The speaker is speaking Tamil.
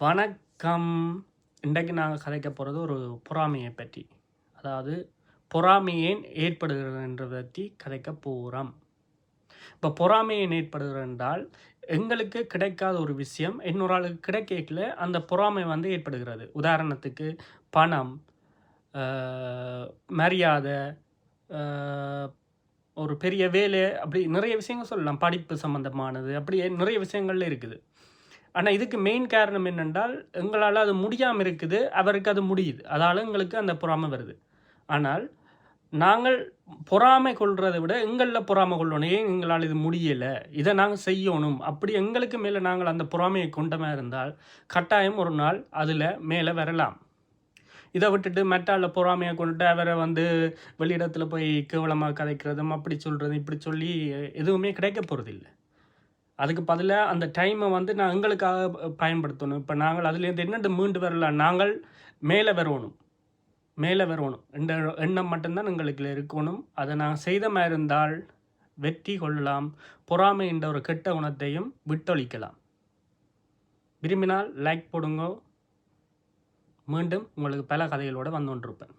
வணக்கம். இன்றைக்கு நாங்கள் கதைக்க போகிறது ஒரு பொறாமையை பற்றி. அதாவது பொறாமை ஏன் ஏற்படுகிறதுன்றதை பற்றி கதைக்க போகிறோம். இப்போ பொறாமை ஏன் ஏற்படுகிறது என்றால், எங்களுக்கு கிடைக்காத ஒரு விஷயம் இன்னொரு ஆளுக்கு கிடைக்கல, அந்த பொறாமை வந்து ஏற்படுகிறது. உதாரணத்துக்கு பணம், மரியாதை, ஒரு பெரிய வேலை, அப்படி நிறைய விஷயங்கள் சொல்லலாம். படிப்பு சம்மந்தமானது, அப்படி நிறைய விஷயங்கள் இருக்குது. ஆனால் இதுக்கு மெயின் காரணம் என்னென்றால், எங்களால் அது முடியாமல் இருக்குது, அவருக்கு அது முடியுது. அதால் எங்களுக்கு அந்த பொறாமை வருது. ஆனால் நாங்கள் பொறாமை கொள்றதை விட எங்களில் பொறாமை கொள்ளணும். ஏன் எங்களால் இது முடியலை, இதை நாங்கள் செய்யணும், அப்படி எங்களுக்கு மேலே நாங்கள் அந்த பொறாமையை கொண்டமாக இருந்தால் கட்டாயம் ஒரு நாள் அதில் மேலே வரலாம். இதை விட்டுட்டு மெட்டாலில் பொறாமையை கொண்டுட்டு அவரை வந்து வெளியிடத்தில் போய் கேவலமாக கதைக்கிறதும் அப்படி சொல்கிறதும் இப்படி சொல்லி எதுவுமே கிடைக்க போகிறதில்லை. அதுக்கு பதிலாக அந்த டைமை வந்து நான் எங்களுக்காக பயன்படுத்தணும். இப்போ நாங்கள் அதுலேருந்து என்னென்று மீண்டு வரலாம், நாங்கள் மேலே வரணும் என்ற எண்ணம் மட்டும்தான் எங்களுக்கு இருக்கணும். அதை நாங்கள் செய்த மாதிரி இருந்தால் வெற்றி கொள்ளலாம். பொறாமை என்ற ஒரு கெட்ட குணத்தையும் விட்டொழிக்கலாம். விரும்பினால் லைக் போடுங்க. மீண்டும் உங்களுக்கு பல கதைகளோடு வந்து கொண்டிருப்பேன்.